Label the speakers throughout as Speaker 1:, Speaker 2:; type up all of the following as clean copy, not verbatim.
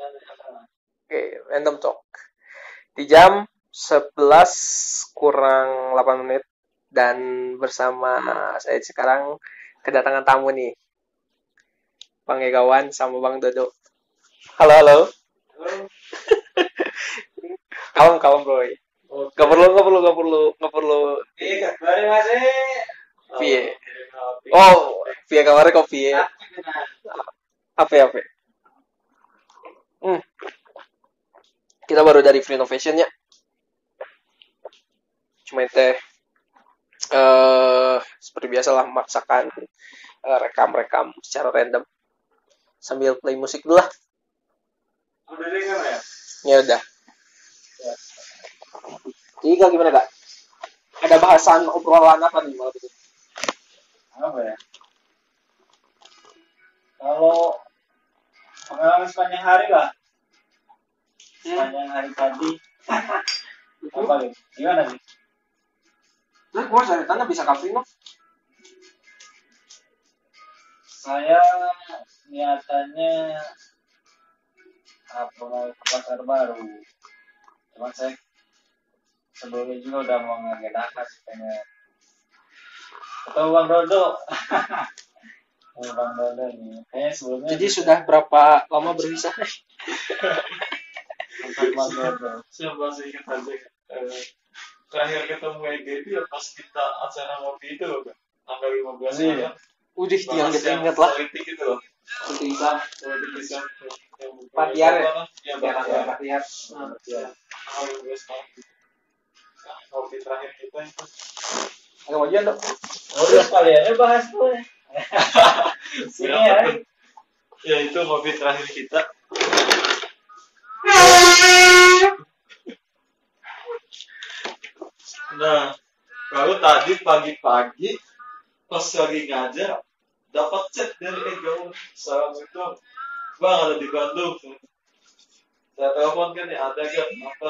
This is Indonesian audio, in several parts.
Speaker 1: Oke, random talk. Di jam 11 kurang 8 menit dan bersama saya sekarang kedatangan tamu nih. Bang Egawan sama Bang Dodo. Halo, halo. Kalem, bro. Gak perlu.
Speaker 2: Iya, kemarin masih.
Speaker 1: Piye. Oh, piye kamarnya kok piye. Apa? Kita baru dari Free Innovation ya. Cuma teh seperti biasa lah memaksakan rekam secara random sambil play musik dulu lah.
Speaker 2: Udah dengar ya?
Speaker 1: Ya udah. Jadi Kak, gimana Kak? Ada bahasan obrolan apa nih malam ini?
Speaker 2: Apa ya? Kalau pengalaman sepanjang hari lah. Sepanjang hari tadi. Apa nih? Gimana nih?
Speaker 1: Terus gua cari tanya bisa Kak Frino?
Speaker 2: Saya niatannya mau ke pasar baru. Cuman saya sebelumnya juga udah mau ngagedakan sih pengen ketemu Bang Dodo. Bang Dodo nih. Kayaknya sebelumnya.
Speaker 1: Jadi sudah berapa lama berpisah?
Speaker 2: Bang Dodo.
Speaker 3: Saya masih ingat aja terakhir ketemu EG itu ya pas kita acara ngopi itu loh kan, tanggal 15 Maret.
Speaker 1: Udah yang kita ingat lah.
Speaker 3: Politik itu loh.
Speaker 1: Politik Islam.
Speaker 3: Politik Islam.
Speaker 1: Pak Tiar ya?
Speaker 3: Ya,
Speaker 1: Pak Tiar.
Speaker 3: Tanggal 15 Maret. Nah, ngopi terakhir kita itu.
Speaker 1: Agak wajar dong.
Speaker 2: Udah sekalian bahas tuh. Sini ya.
Speaker 3: Ya itu ngopi terakhir kita. Nah, lalu tadi pagi-pagi pas lagi ngajar dapat chat dari Ega. Assalamualaikum, Bang, ada di Bandung. Saya telepon kan ya, ada gak apa?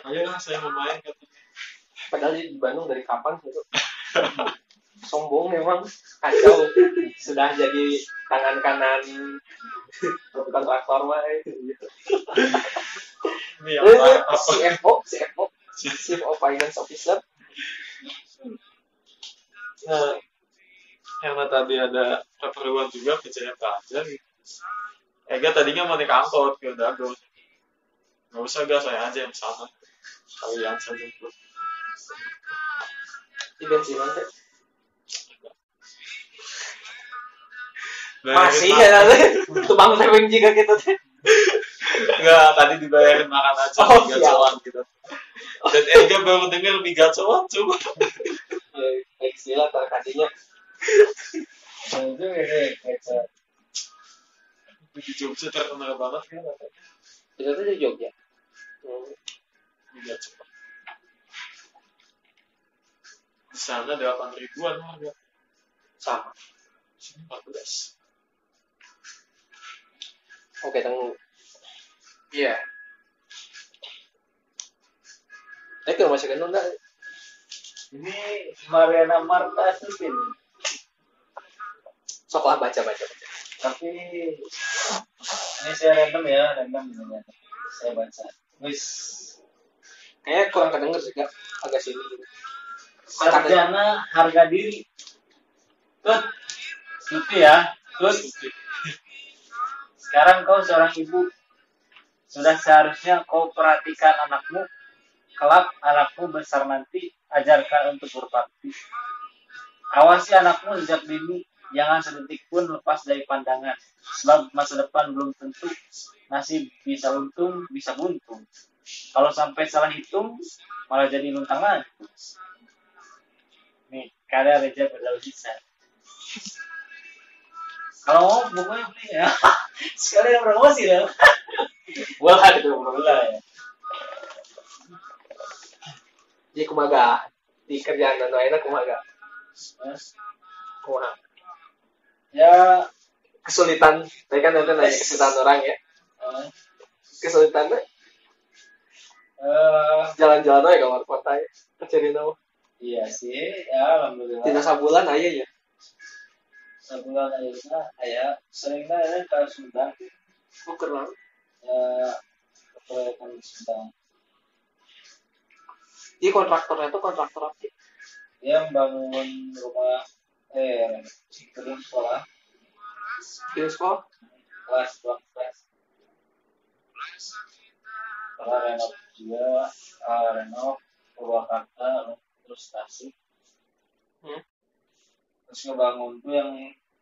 Speaker 3: Ayo lah, saya mau main katanya.
Speaker 1: Padahal di Bandung dari kapan gitu? Sombong memang, kacau. Sudah jadi tangan kanan bukan traktor mah gitu.
Speaker 3: Ini apa?
Speaker 1: CFO, Chief of Finance Officer.
Speaker 3: Nah, karena tadi ada keperluan juga ke Jakarta gitu. Ega tadinya mau naik angkot ke Dago. Gak usah, saya aja yang sana. Kalian saja tuh.
Speaker 1: Di bensinan teh.
Speaker 3: Masih
Speaker 1: Masih ya nanti. Tukang sewing juga gitu teh.
Speaker 3: Enggak, tadi dibayarin makan aja
Speaker 1: Oh,
Speaker 3: mie gacoan gitu. Dan Ega baru denger mie gacoan coba.
Speaker 1: Istilah terkadangnya.
Speaker 2: Itu ya
Speaker 3: Di Jogja terkenal banget kan katanya.
Speaker 1: Itu tuh di Jogja.
Speaker 3: Mie gacoan. Di sana 8.000-an harga.
Speaker 1: Sama.
Speaker 3: Sini 14.
Speaker 1: Oke, tunggu. Iya. Ke rumah sakit enggak?
Speaker 2: ini Mariana Marta Supin.
Speaker 1: Sok lah baca.
Speaker 2: Tapi ini saya random ini. Saya baca. Wis.
Speaker 1: Kayaknya kurang kedenger sih, agak sini gitu.
Speaker 2: Sarjana harga diri. Tut. Suti ya. Tut. Sekarang kau seorang ibu. Sudah seharusnya kau perhatikan anakmu. Kelak anakmu besar nanti, ajarkan untuk berbakti. Awasi anakmu sejak dini, jangan sedetik pun lepas dari pandangan. Sebab masa depan belum tentu, nasib bisa untung, bisa buntung. Kalau sampai salah hitung, malah jadi luntang lantung. Nih, karya Reza Berdaulisa. Kalau bukunya beli ya, sekalian promosi dong. Boleh itu boleh.
Speaker 1: Jadi kumaha di kerjaan anu ayeuna kumaha? Kumaha?
Speaker 2: Ya,
Speaker 1: Kesulitan, tadi kan nanti nanya kesulitan orang ya. Kesulitannya jalan-jalan aja ke luar kota ya. Kecirin apa?
Speaker 2: iya sih, ya alhamdulillah.
Speaker 1: Tidak sabulan aja ya.
Speaker 2: Sebulan aja, ya seringnya ya ke Sunda.
Speaker 1: Bukan lah.
Speaker 2: Proyek sedang.
Speaker 1: Jadi kontraktornya itu kontraktor apa?
Speaker 2: Dia membangun rumah gedung sekolah,
Speaker 1: Di sekolah?
Speaker 2: kelas. Kalau renov juga, renov Purwakarta, terus Tasik. Terus ngebangun tuh yang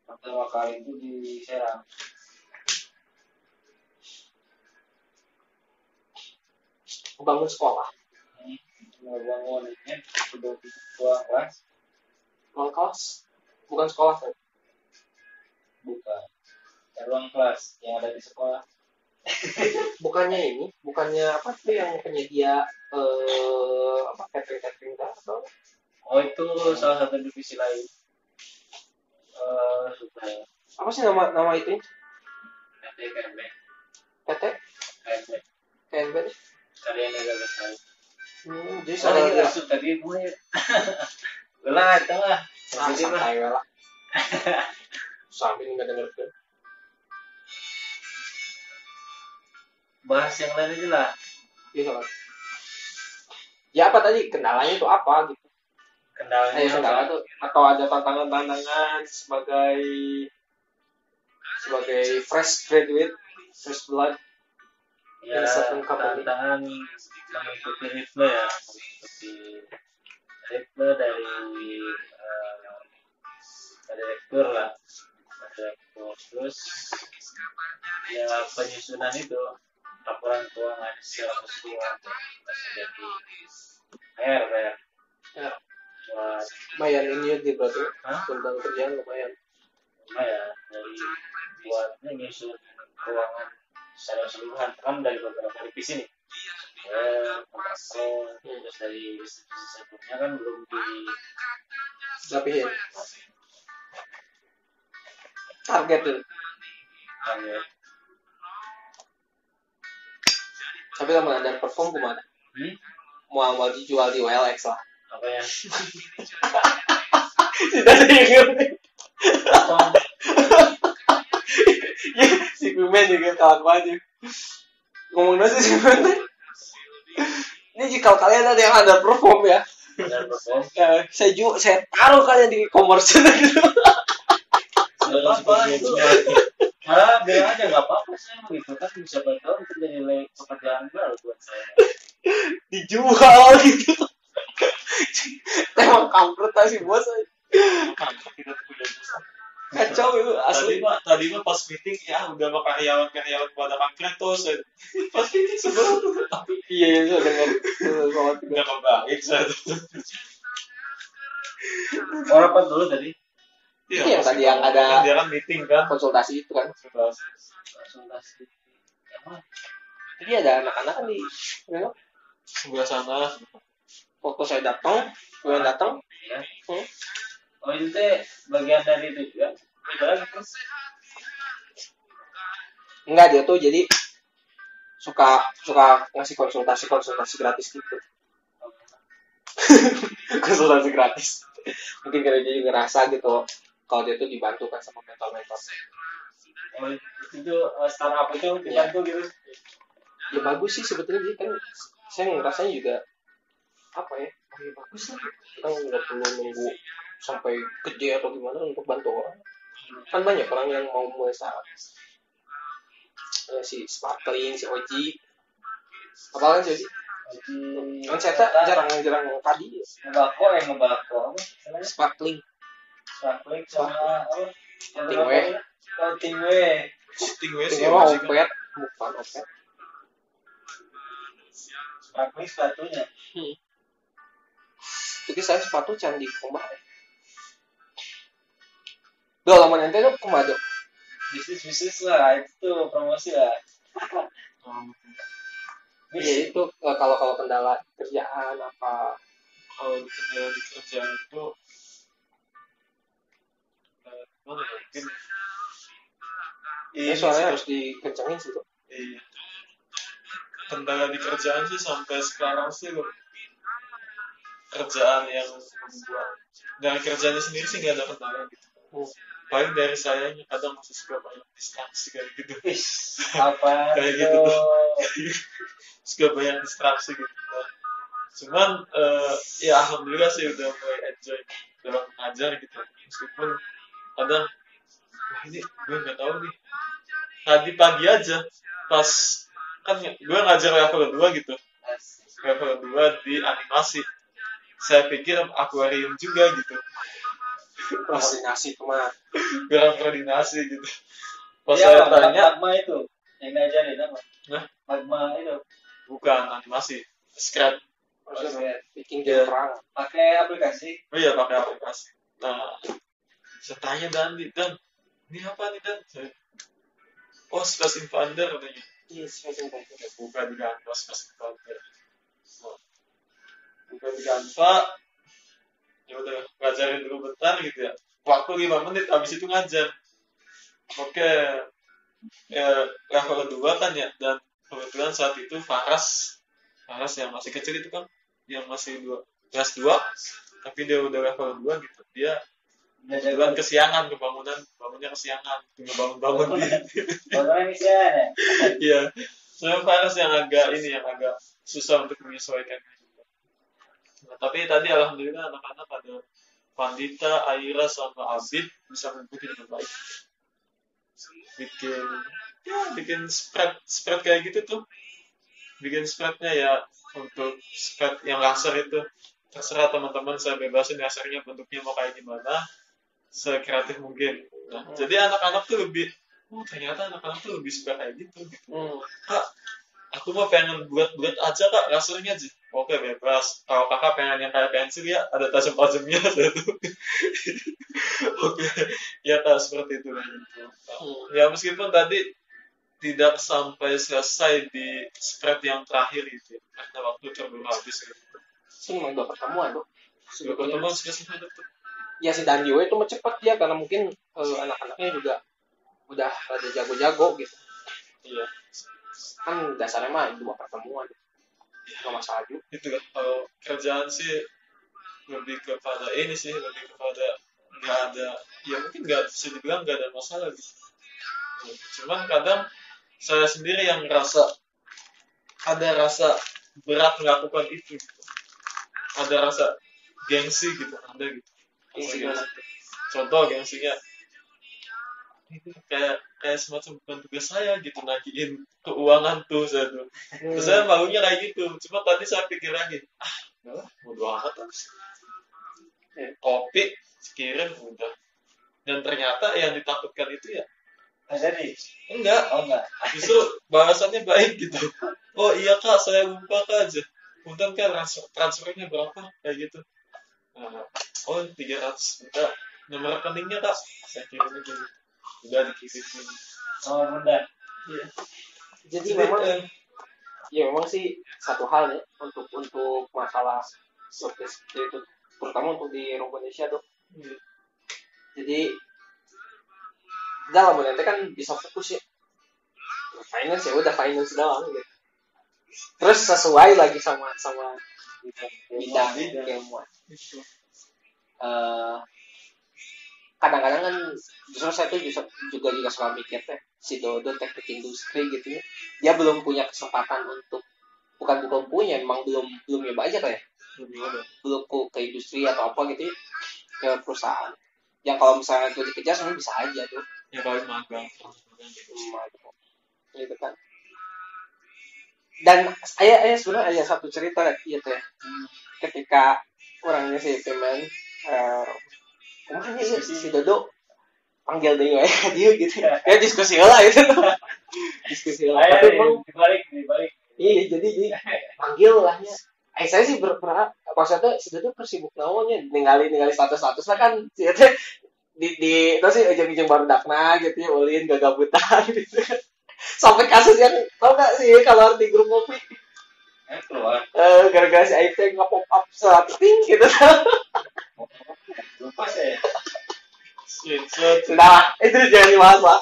Speaker 2: pertama kali itu di Serang.
Speaker 1: Bangun sekolah.
Speaker 2: Ngebangun ini udah ruang kelas.
Speaker 1: Ruang kelas? Bukan sekolah kan?
Speaker 2: Bukan. Ruang kelas yang ada di sekolah.
Speaker 1: bukannya apa tuh yang penyedia catering atau?
Speaker 2: Oh itu salah satu divisi lain. Supaya
Speaker 1: Apa sih nama itu?
Speaker 2: PT KMB.
Speaker 1: PT? KNB.
Speaker 2: Kalian yang gak tahu.
Speaker 1: Jadi
Speaker 2: Soalnya
Speaker 1: salah
Speaker 2: langsung tadi gue lah itu lah.
Speaker 1: santai lah. Sambil nggak denger kan?
Speaker 2: Bahas yang lain aja lah.
Speaker 1: Iya soal. Ya apa tadi kendalanya itu apa gitu? Kendala tuh atau ada tantangan sebagai fresh graduate, fresh blood.
Speaker 2: Ya tantangan mengikuti ritme ya, dari direktur lah, terus ya penyusunan itu laporan keuangan secara keseluruhan masih jadi PR
Speaker 1: Ya.
Speaker 2: buat
Speaker 1: Lumayan ini di berarti tentang kerjaan lumayan
Speaker 2: dari buat nyusun keuangan secara keseluruhan kan dari beberapa divisi nih terus dari divisi sebelumnya kan belum
Speaker 1: dirapihin target tuh tapi kalau ada perform gimana? Mau dijual di WLX lah
Speaker 2: apa ya?
Speaker 1: Tidak diingat ya, si Pimen juga kawan banget ngomong nasi si Pimen ini jika kalian ada yang ada perform ya saya taruh kalian di e-commerce gitu
Speaker 2: apa itu malah bilang aja nggak apa-apa saya begitu kan siapa tahu itu jadi pekerjaan baru buat saya
Speaker 1: dijual gitu emang kampret sih bos kacau itu asli
Speaker 3: tadi mah pas meeting ya udah sama karyawan pada kampret terus pas meeting sebelum
Speaker 1: iya saya dengar
Speaker 3: nggak kebaik saya
Speaker 2: mau rapat dulu tadi
Speaker 1: iya yang tadi yang ada
Speaker 3: dia kan meeting kan
Speaker 1: konsultasi itu kan
Speaker 2: konsultasi
Speaker 1: jadi ada anak-anak kan di
Speaker 3: sebelah sana
Speaker 1: waktu saya datang
Speaker 2: ya. Oh itu teh bagian dari itu juga
Speaker 1: enggak dia tuh jadi suka ngasih konsultasi gratis gitu konsultasi gratis mungkin karena dia ngerasa gitu kalau dia tuh dibantu kan sama mentor
Speaker 2: oh itu startup itu dibantu gitu
Speaker 1: ya bagus sih sebetulnya jadi kan saya ngerasanya juga apa ya bagus lah kita nggak perlu nunggu sampai gede atau gimana untuk bantu orang kan banyak orang yang mau mulai startup si Sparkling, si Oji apalagi sih kan saya jarang tadi
Speaker 2: ngebako
Speaker 1: Sparkling
Speaker 2: sama
Speaker 3: Tingwe sih
Speaker 1: mah opet bukan opet
Speaker 2: Sparkling sepatunya
Speaker 1: jadi saya sepatu candi kemarin udah lama nanti tuh kemana
Speaker 2: bisnis lah itu promosi lah
Speaker 1: ya itu kalau kendala kerjaan apa
Speaker 3: kalau kendala di kerjaan itu mungkin
Speaker 1: soalnya harus dikencengin sih tuh
Speaker 3: iya kendala di kerjaan sih sampai sekarang sih kerjaan yang membuat dari kerjanya sendiri sih nggak ada kendala gitu paling dari sayanya kadang masih suka banyak distraksi kayak gitu.
Speaker 2: Apa
Speaker 3: Kayak gitu tuh. Suka banyak distraksi gitu. Nah, cuman ya alhamdulillah sih udah mulai enjoy dalam mengajar gitu. Meskipun kadang wah ini gue nggak tahu nih. Tadi pagi aja pas kan gue ngajar level 2 gitu. Level 2 di animasi. Saya pikir akuarium juga gitu.
Speaker 1: Koordinasi tuh mah.
Speaker 3: Kurang koordinasi gitu. Pas
Speaker 2: Iya,
Speaker 3: saya tanya,
Speaker 2: magma itu yang ngajarin apa?
Speaker 3: nah,
Speaker 2: Magma itu
Speaker 3: bukan animasi, scratch.
Speaker 1: Bikin
Speaker 3: Iya.
Speaker 1: game perang.
Speaker 2: pakai aplikasi.
Speaker 3: Oh iya pakai aplikasi. Nah, saya tanya Dan, ini apa nih Dan? Oh, Space Invader katanya.
Speaker 1: Iya,
Speaker 3: Buka di Canva Space Invader. Nah, buka di Canva, ya udah ngajarin dulu bentar gitu ya. Waktu 5 menit, habis itu ngajar. Oke, level 2 kan ya, dan kebetulan saat itu Faras yang masih kecil itu kan, yang masih kelas 2, tapi dia udah level 2 gitu. Dia kebetulan kesiangan bangunnya kesiangan, bangun di.
Speaker 2: Orang Indonesia ya.
Speaker 3: Iya, saya Faras yang agak susah untuk menyesuaikan. Nah, tapi tadi alhamdulillah anak-anak ada Pandita, Aira sama Abid bisa mengikuti dengan baik. Bikin spread kayak gitu tuh. Bikin spreadnya ya untuk spread yang laser itu terserah teman-teman, saya bebasin lasernya bentuknya mau kayak gimana, sekreatif mungkin. Nah, jadi anak-anak tuh ternyata anak-anak tuh lebih suka kayak gitu. Kak, aku mah pengen buat aja kak lasernya sih. Oke, bebas. Kalau kakak pengen yang kayak pensil ya ada tajam-tajamnya satu. Oke, ya kak seperti itu lah gitu. Ya meskipun tadi tidak sampai selesai di spread yang terakhir gitu ya, karena waktu terburu habis gitu.
Speaker 1: Cuma 2 pertemuan tuh.
Speaker 3: Dua pertemuan sudah selesai tuh.
Speaker 1: Ya si Dandio itu mah cepet ya karena mungkin anak-anaknya juga udah ada jago-jago gitu.
Speaker 3: Iya.
Speaker 1: Kan dasarnya mah 2 pertemuan. Nggak masalah juga.
Speaker 3: Itu kan kalau kerjaan sih lebih kepada nggak ada, ya mungkin nggak bisa dibilang nggak ada masalah gitu. Cuman kadang saya sendiri yang ada rasa berat melakukan itu gitu. Ada rasa gengsi gitu, ada gitu.
Speaker 1: Gengsi.
Speaker 3: Contoh gengsinya itu kayak semacam bukan tugas saya gitu, nagihin keuangan tuh saya tuh. Terus saya maunya kayak gitu. Cuma tadi saya pikir lagi, bodo amat terus. Kopi kirim udah. Dan ternyata yang ditakutkan itu ya
Speaker 2: Jadi
Speaker 3: enggak. Justru bahasannya baik gitu. Oh iya kak, saya lupa kak aja. Punten kan transfernya berapa kayak gitu. Oh 300 juta. Nomor rekeningnya kak, saya kirim aja. Udah dikirim.
Speaker 2: oh bunda.
Speaker 1: Iya. Jadi memang sih satu hal ya untuk masalah seperti itu, terutama untuk di Indonesia tuh. Jadi dalam nanti kan bisa fokus ya finance, ya udah finance doang gitu. Terus sesuai lagi sama bidang ilmuwan. Kadang-kadang kan justru saya tuh juga suka mikir teh si Dodo teknik industri gitu ya, dia belum punya kesempatan untuk bukan punya, emang belum nyoba aja kayak belum ke industri atau apa gitu ya, ke perusahaan yang kalau misalnya itu dikejar sebenarnya bisa aja tuh
Speaker 3: Ya paling magang
Speaker 1: gitu kan. Dan ayah sebenarnya ada satu cerita gitu ya, ketika orangnya si Pemen kemana ya si Dodo panggil dia gitu ya diskusi lah itu diskusi lah tapi emang
Speaker 2: dibalik
Speaker 1: iya jadi panggil lahnya saya sih berharap maksudnya si Dodo persibuk naonnya ninggalin status lah kan sih di itu sih ujung-ujung baru dakna gitu ya ulin gak gabutan gitu sampai kasus yang tau gak sih kalau di grup kopi
Speaker 2: keluar
Speaker 1: gara-gara si Aib nggak pop up setting gitu
Speaker 2: lupa saya
Speaker 1: nah itu jangan dibahas lah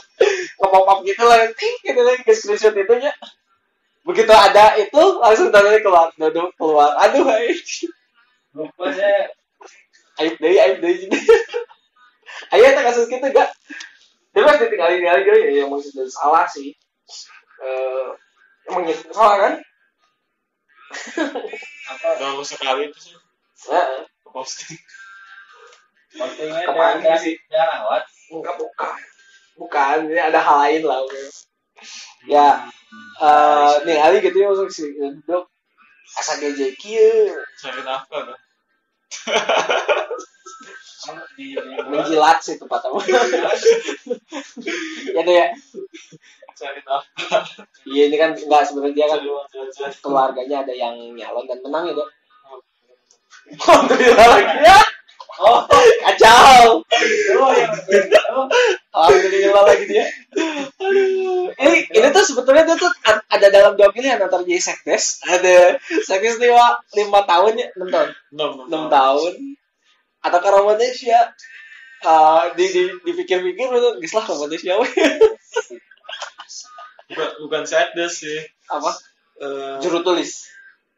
Speaker 1: nge-pop up gitu lah gitu lah ke screenshot itunya begitu ada itu langsung tadi keluar aduh
Speaker 2: lupa saya
Speaker 1: Aib deh ayo ada kasus gitu gak Dia pas ditinggalin gitu ya emang sudah salah sih. Emang itu salah kan?
Speaker 3: Baru sekali itu sih
Speaker 1: Heeh.
Speaker 3: posting.
Speaker 2: Postingnya
Speaker 1: Kepancing sih.
Speaker 2: dia rawat.
Speaker 1: Enggak, bukan, ini ada hal lain lah. Ya, nih Ali gitu ya masuk sih, dok, asa geje kieu,
Speaker 3: Cari nafkah kan.
Speaker 1: menjilat sih tempat apa? Ya deh ya.
Speaker 3: Cari nafkah.
Speaker 1: Iya ini kan enggak sebenarnya dia kan
Speaker 3: Cari uang jajan.
Speaker 1: keluarganya ada yang nyalon dan menang ya dok. Alhamdulillah lagi ya.
Speaker 2: Oh,
Speaker 1: Kacau.
Speaker 2: yang
Speaker 1: Alhamdulillah lagi dia. Ini tuh sebetulnya dia tuh ada dalam dua pilihan antara jadi sekdes, ada sekdes 5 tahun ya 6 tahun. 6 tahun atau ke Ramadesia. Dipikir-pikir betul geus lah Ramadesia we.
Speaker 3: Bukan sekdes sih.
Speaker 1: Apa? Juru tulis.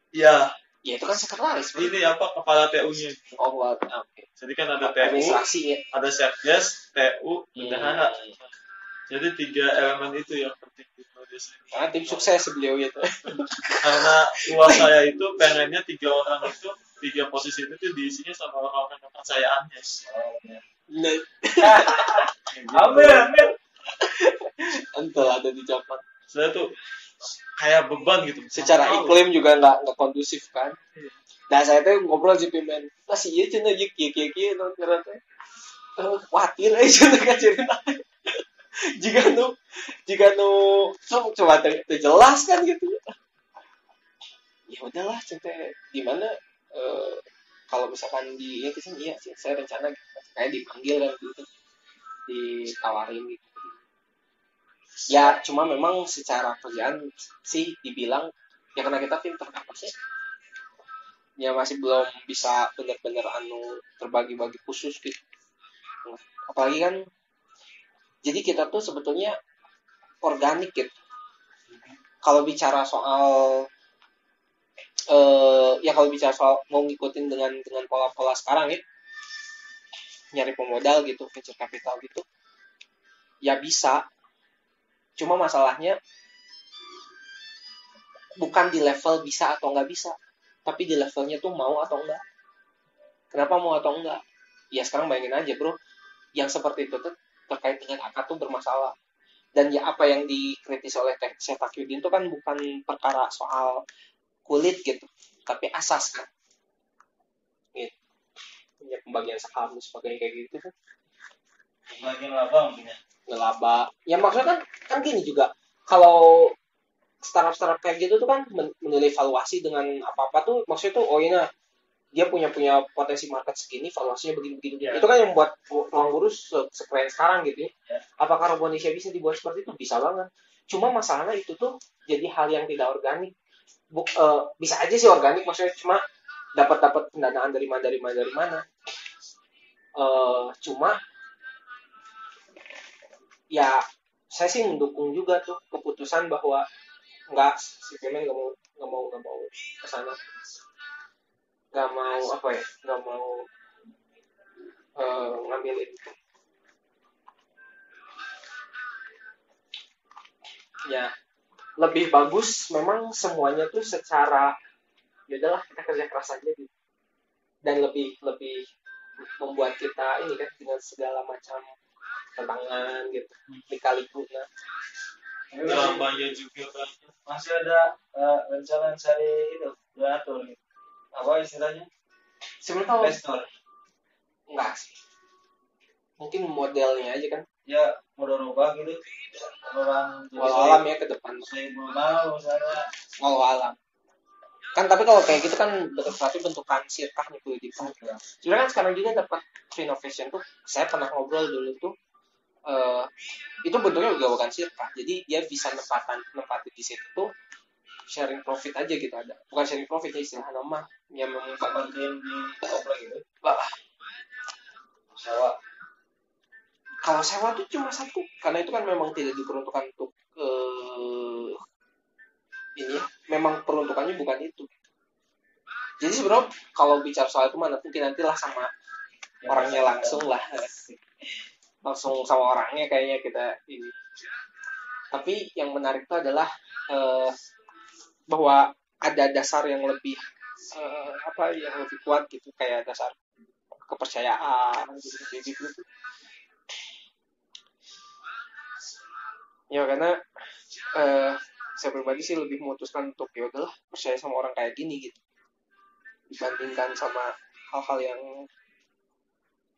Speaker 3: Ya,
Speaker 1: Ya itu kan sekretaris.
Speaker 3: ini apa kepala TU-nya.
Speaker 1: Oh, oke.
Speaker 3: Jadi kan ada TU,
Speaker 1: Administrasi ya.
Speaker 3: ada sekdes, TU, bendahara. Jadi 3 elemen itu yang penting di Indonesia.
Speaker 1: Karena tim sukses beliau itu.
Speaker 3: Karena luas saya itu pengennya 3 orang itu 3 posisi itu tuh diisinya sama orang-orang kepercayaannya.
Speaker 1: Nah,
Speaker 2: Amin.
Speaker 1: entar ada di Japan.
Speaker 3: Saya tuh kayak beban gitu.
Speaker 1: Secara iklim juga nggak kondusif kan. Nah saya tuh ngobrol sih pimen. Masih iya cina kieu no ternyata. Khawatir aja kan cerita. Jika nu coba jelas kan gitu. Ya udahlah cerita gimana kalau misalkan di ya kesini iya sih saya rencana kayak dipanggil kan gitu. Ditawarin gitu. Ya cuma memang secara kerjaan sih dibilang ya karena kita tim apa sih ya masih belum bisa benar-benar terbagi-bagi khusus gitu. Apalagi kan jadi kita tuh sebetulnya organik gitu. Kalau bicara soal ya kalau bicara soal mau ngikutin dengan pola-pola sekarang ya nyari pemodal gitu, venture capital gitu ya bisa. Cuma masalahnya bukan di level bisa atau nggak bisa, tapi di levelnya tuh mau atau enggak. Kenapa mau atau enggak? Ya sekarang bayangin aja bro, yang seperti itu tuh terkait dengan akad tuh bermasalah. Dan ya apa yang dikritis oleh Syekh Taqiyuddin itu kan bukan perkara soal kulit gitu, tapi asas kan. Gitu. Ya pembagian saham dan sebagainya kayak gitu kan.
Speaker 2: Bagian laba mungkin ya.
Speaker 1: Ngelaba. Ya maksudnya kan gini juga. Kalau startup kayak gitu tuh kan menilai valuasi dengan apa-apa tuh maksudnya tuh oh ini dia punya potensi market segini, valuasinya begini. Yeah. Itu kan yang membuat ruang guru sekeren sekarang gitu ya. Yeah. Apakah Indonesia bisa dibuat seperti itu? Bisa banget. Cuma masalahnya itu tuh jadi hal yang tidak organik. Bisa aja sih organik maksudnya cuma dapat pendanaan dari mana. Cuma ya saya sih mendukung juga tuh keputusan bahwa enggak si Kemen nggak mau kesana, nggak mau ngambil itu. Ya lebih bagus memang semuanya tuh secara ya udahlah kita kerja keras aja gitu dan lebih membuat kita ini kan dengan segala macam tantangan gitu lika-likunya.
Speaker 3: Dramanya juga kan.
Speaker 2: Masih ada rencana cari itu donatur gitu. Apa istilahnya?
Speaker 1: Sebenarnya
Speaker 2: investor.
Speaker 1: Enggak sih. Mungkin modelnya aja kan.
Speaker 2: Ya modal rubah gitu. Orang
Speaker 1: walau alam ya ke depan.
Speaker 2: Saya belum tahu misalnya.
Speaker 1: Walau alam. Kan tapi kalau kayak gitu kan berarti bentukan sirkah nih kudu dipakai. Sebenarnya kan sekarang juga dapat innovation tuh. Saya pernah ngobrol dulu tuh. Itu bentuknya juga bukan sirkah. Jadi dia bisa nempati di situ tuh sharing profit aja gitu ada. Bukan sharing profit ya istilah nama yang membangun
Speaker 2: di opera gitu.
Speaker 1: Sewa. Kalau sewa tuh cuma satu karena itu kan memang tidak diperuntukkan untuk ini ya. Memang peruntukannya bukan itu. Jadi sebenarnya kalau bicara soal itu mana mungkin nantilah sama orangnya langsung lah. langsung sama orangnya kayaknya kita ini. Tapi yang menarik itu adalah bahwa ada dasar yang lebih yang lebih kuat gitu, kayak dasar kepercayaan gitu. Ya karena saya pribadi sih lebih memutuskan untuk ya udahlah percaya sama orang kayak gini gitu dibandingkan sama hal-hal yang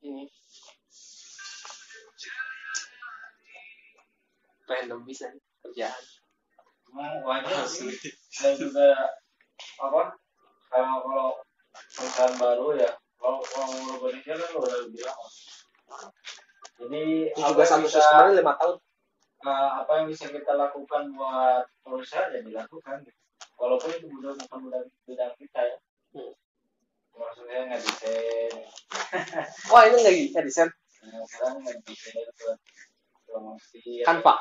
Speaker 1: ini random bisa kerjaan.
Speaker 2: Wajar sih. Dan juga kalau perusahaan baru ya, kalau Indonesia kan udah lebih lama. Jadi
Speaker 1: juga satu sebenarnya 5 tahun.
Speaker 2: Apa yang bisa kita lakukan buat perusahaan ya dilakukan. Walaupun itu bukan bidang kita ya. Maksudnya nggak desain.
Speaker 1: Wah ini nggak desain.
Speaker 2: Sekarang nggak desain buat promosi.
Speaker 1: Canva.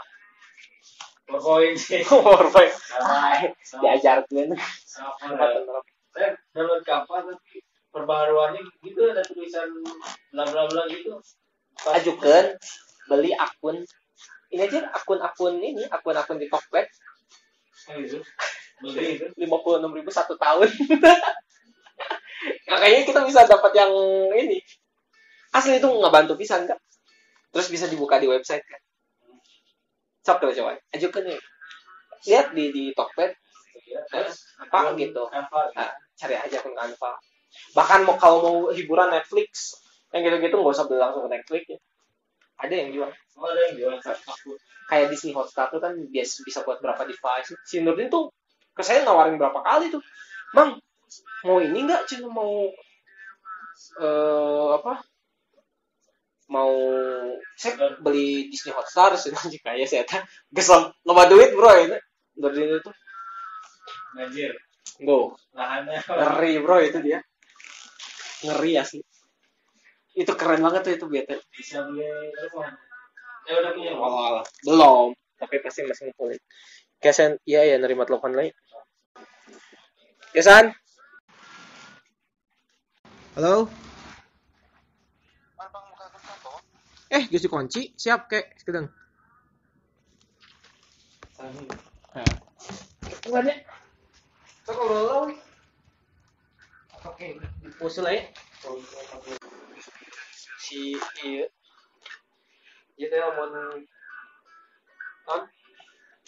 Speaker 2: PowerPoint sih.
Speaker 1: PowerPoint. Diajarkan.
Speaker 2: Saya download Canva tapi perbaharuannya gitu ada tulisan bla bla bla gitu.
Speaker 1: Ajukan beli akun. Ini aja akun-akun di Tokped.
Speaker 2: Beli itu
Speaker 1: 56.000 1 tahun. Kayaknya kita bisa dapat yang ini. Asli itu ngebantu pisan kan. Terus bisa dibuka di website kan. Coba. Ajukan nih. Lihat di Tokped. Apa gitu. Nah, cari aja akun Canva. Bahkan kalau mau hiburan Netflix, yang gitu-gitu nggak usah beli langsung ke Netflix ya. Ada yang jual. Kayak Disney Hotstar tuh kan bisa buat berapa device. Si Nurdin tuh ke saya nawarin berapa kali tuh. Mang, mau ini nggak? Cuma mau mau saya beli Disney Hotstar sih kayak saya tak gesel loba duit bro ini. Nurdin itu
Speaker 2: ngajir.
Speaker 1: Go.
Speaker 2: Lahannya
Speaker 1: Ngeri bro itu dia. Ngeri asli. Itu keren banget tuh itu BT.
Speaker 2: Bisa beli telepon. Ya udah punya.
Speaker 1: Belum, tapi pasti masih ngumpulin. Kesan, iya ya nerima telepon lagi. Kesan. Halo. Gisi kunci, siap kek sedang. Gimana? Sok ngobrol. Oke, usul aja. Si iya teh mau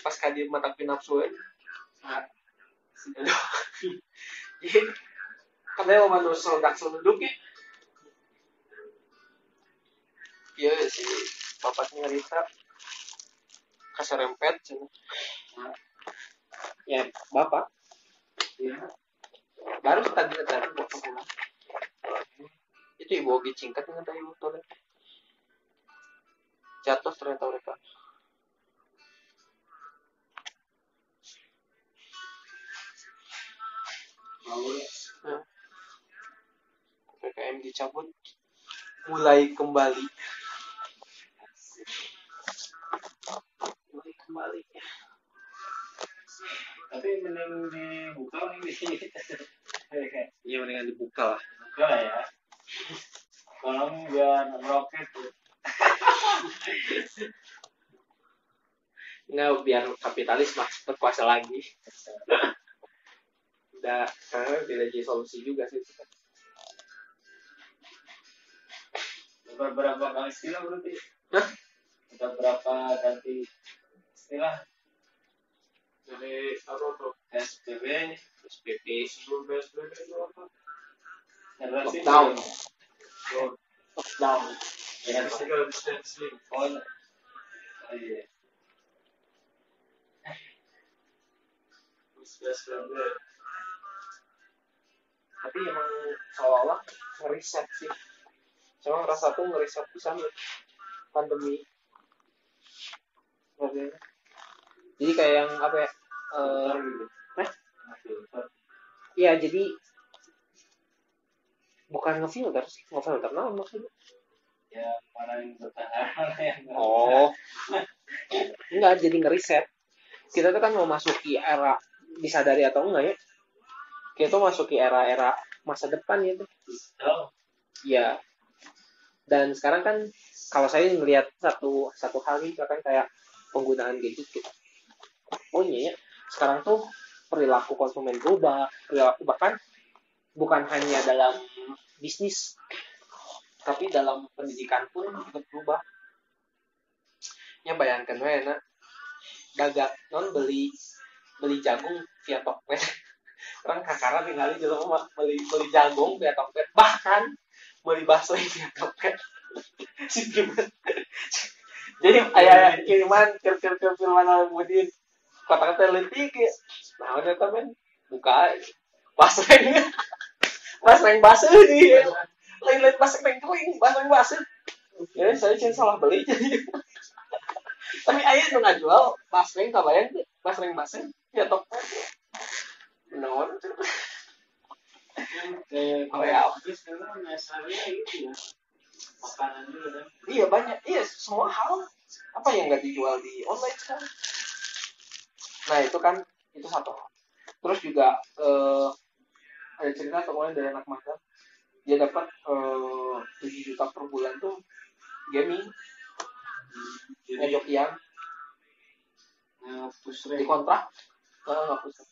Speaker 1: pas kadi mata pinapsu nah si kan dia mau nusul dak duduk ya iya si bapaknya ngerita kaserempet ya bapak ya baru tadi bapak pulang itu ibu ogi cingkat dengan tadi motor jatuh ternyata mereka PPKM dicabut mulai kembali
Speaker 2: tapi mending dibuka
Speaker 1: iya mendingan dibuka lah
Speaker 2: ya tolong biar roket tuh
Speaker 1: nggak biar kapitalis berkuasa lagi udah karena tidak jadi solusi juga sih
Speaker 2: berapa kali istilah berarti kita berapa ganti istilah dari apa tuh SPB sebelum PSBB itu apa
Speaker 1: lockdown
Speaker 3: ya physical distancing
Speaker 2: iya
Speaker 1: tapi emang seolah-olah ngeriset sih saya ngerasa tuh ngeriset pisan pandemi jadi kayak yang apa ya iya jadi bukan ngefilter sih ngefilter naon maksudnya
Speaker 2: ya mana yang bertahan yang
Speaker 1: enggak jadi ngeriset kita tuh kan mau masuki era disadari atau enggak ya kita tuh masuki era masa depan gitu ya Dan sekarang kan kalau saya melihat satu hal nih kan kayak penggunaan gadget gitu. Oh iya ya, sekarang tuh perilaku konsumen berubah, perilaku bahkan bukan hanya dalam bisnis, tapi dalam pendidikan pun ikut berubah. Ya bayangkan we dagang non beli jagung via Tokped. Orang kakara tinggal di rumah beli jagung via Tokped, bahkan beli bakso via Tokped. Jadi ayah kiriman kiriman kemudian kata-kata letik ya. Nah udah temen buka pasreng pasreng basuh di lain-lain pasreng kering pasreng basuh. Ya saya cuma salah beli jadi. Tapi ayah tuh nggak jual pasreng kabayan tuh pasreng basuh ya Tokped. Benar.
Speaker 2: Kayak sekarang dasarnya gitu ya, makanan juga kan.
Speaker 1: Iya banyak, iya semua hal apa yang nggak dijual di online sekarang. Nah itu kan itu satu hal. Terus juga ada cerita kemarin dari anak magang, dia dapat 7 juta per bulan tuh gaming, ngejokian, di kontrak, nggak pusing.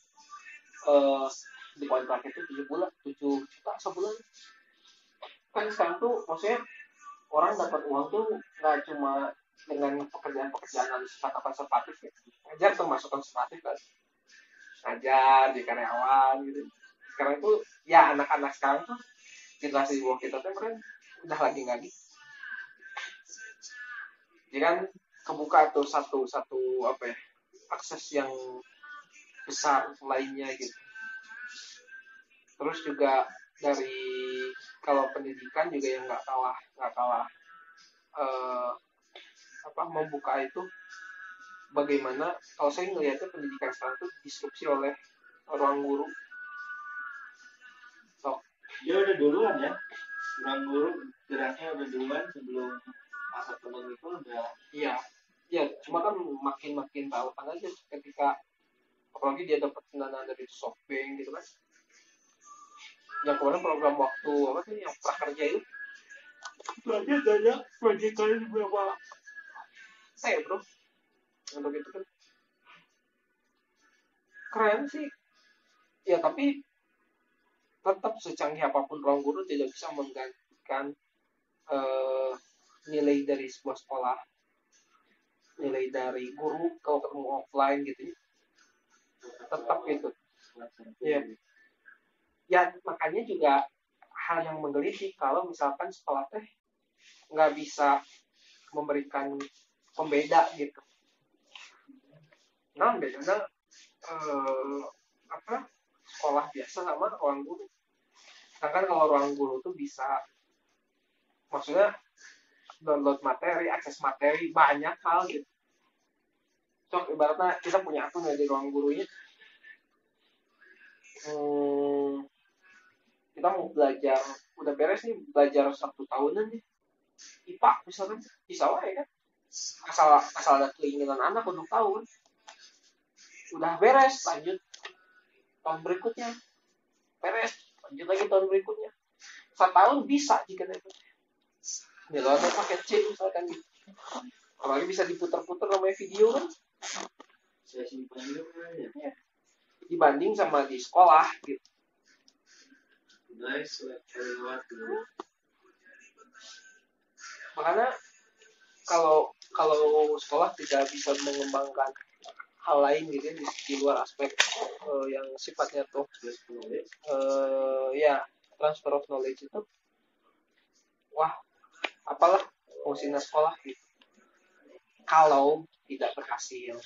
Speaker 1: Di kontrak itu 7 juta sebulan. Kan sekarang tuh maksudnya orang dapat uang tuh nggak cuma dengan pekerjaan konservatif ya. Ngajar termasuk konservatif kan. Ngajar di karyawan gitu. Sekarang tuh ya anak-anak sekarang tuh generasi di bawah kita tuh kan udah lagi nggak gitu. Jadi kan kebuka tuh satu apa ya akses yang besar lainnya gitu. Terus juga dari kalau pendidikan juga yang nggak kalah membuka itu bagaimana kalau saya melihatnya pendidikan sekarang itu disrupsi oleh ruang guru.
Speaker 2: Dia udah duluan ya, ruang guru geraknya udah duluan sebelum masa pandemi itu udah.
Speaker 1: Iya cuma kan makin relevan aja ketika apalagi dia dapat pendanaan dari SoftBank gitu kan. Yang kemarin program waktu apa sih yang prakerja itu belajar banyak proyek kalian berapa saya bro untuk itu kan keren sih ya, tapi tetap secanggih apapun ruang guru tidak bisa menggantikan nilai dari sebuah sekolah, nilai dari guru kalau ketemu offline gitu ya tetap gitu ya makanya juga hal yang menggelitik kalau misalkan sekolah teh nggak bisa memberikan pembeda gitu. Nah bedanya sekolah biasa sama ruang guru. Sedangkan kalau ruang guru tuh bisa maksudnya download materi, akses materi banyak hal gitu. So ibaratnya kita punya akun di ruang gurunya. Kita mau belajar udah beres nih belajar 1 tahunan nih IPA misalkan bisa wae kan asal ada keinginan anak untuk tahu kan udah beres lanjut tahun berikutnya beres lanjut lagi tahun berikutnya 1 tahun bisa jika itu kalau ada paket C misalkan gitu apalagi bisa diputar-putar namanya video kan
Speaker 2: Saya simpan juga ya.
Speaker 1: Dibanding sama di sekolah gitu.
Speaker 2: Nice,
Speaker 1: Makanya kalau sekolah tidak bisa mengembangkan hal lain gitu ya, di luar aspek yang sifatnya tuh ya transfer of knowledge itu wah apalah fungsinya sekolah gitu kalau tidak berhasil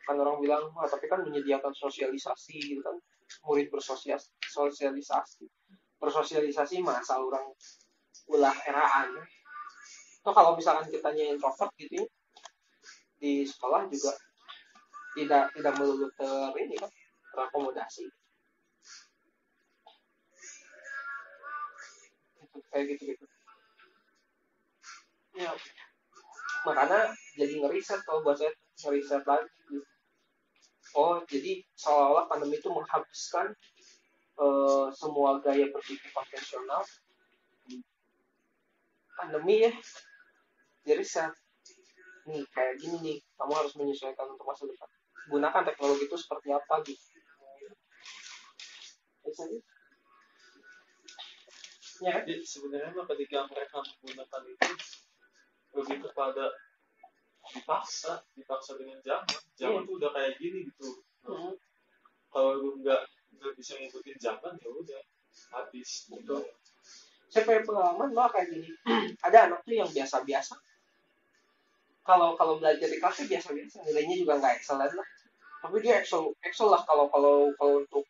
Speaker 1: kan orang bilang tapi kan menyediakan sosialisasi gitu kan murid bersosialisasi masa orang ulah eraan tuh kalau misalkan kitanya introvert gitu ya, di sekolah juga tidak melulu terakomodasi kayak gitu ya makanya jadi ngeriset kalau buat saya ngeriset lagi gitu. Oh jadi seolah-olah pandemi itu menghabiskan semua gaya berpikir konvensional. Pandemi ya, jadi saat nih kayak gini nih, kamu harus menyesuaikan untuk masa depan. Gunakan teknologi itu seperti apa gitu. Biasanya, ya kan?
Speaker 3: Jadi sebenarnya mah ketika mereka menggunakan itu lebih kepada dipaksa dengan zaman tuh udah kayak gini gitu. Kalau lu nggak bisa ngikutin zaman ya udah habis.
Speaker 1: Betul. Saya punya pengalaman malah kayak gini. Ada anak tuh yang biasa-biasa. Kalau belajar di kelas biasa-biasa, nilainya juga nggak excellent lah. Tapi dia excel lah kalau untuk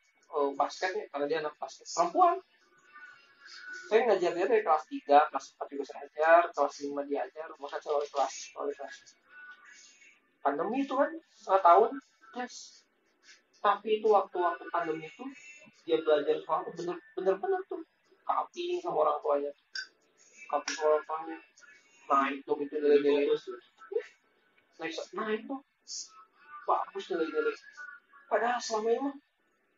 Speaker 1: basketnya, karena dia anak basket perempuan. Saya ngajar dia dari kelas 3, kelas 4 juga saya ajar, kelas 5 dia ajar, maka saya wali kelas. Pandemi itu kan setengah tahun, yes. Tapi itu waktu pandemi itu dia belajar soal bener-bener tuh copying sama orang tuanya, naik tuh gitu nilai-nilai, naik tuh bagus nilai-nilai. Padahal selama ini mah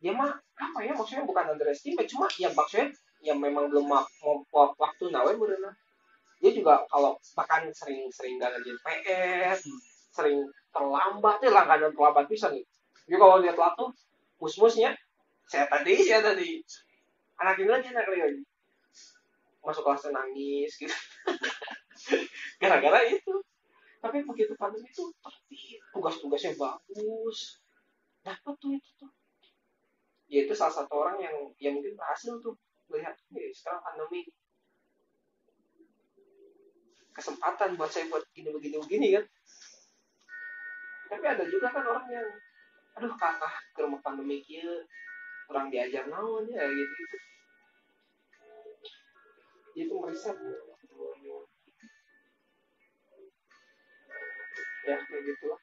Speaker 1: dia mah apa ya, maksudnya bukan underestimate, cuma ya maksudnya ya memang belum mau waktu nawe berenang. Dia juga kalau bahkan sering gak ngerjain PR, sering terlambat ya, langganan terlambat bisa nih. Jadi kalau dia telat tuh mus-musnya saya tadi anak ini lagi masuk kelas nangis gitu gara-gara itu. Tapi begitu pandemi itu tugas-tugasnya bagus, dapat tuh itu tuh. Ya itu salah satu orang yang mungkin berhasil tuh melihat sekarang pandemi kesempatan buat saya buat begini kan. Tapi ada juga kan orang yang aduh kakak ke rumah pandemi kia kurang diajar naon ya gitu. Itu meriset ya kayak gitulah.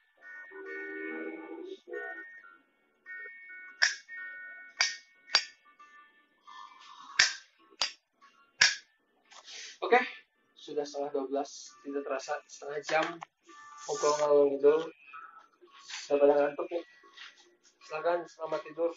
Speaker 1: Oke, sudah setengah 12, tidak terasa setengah jam ngobrol ngalor gitu. Sudah pada ngantuk ya. Silakan, selamat tidur.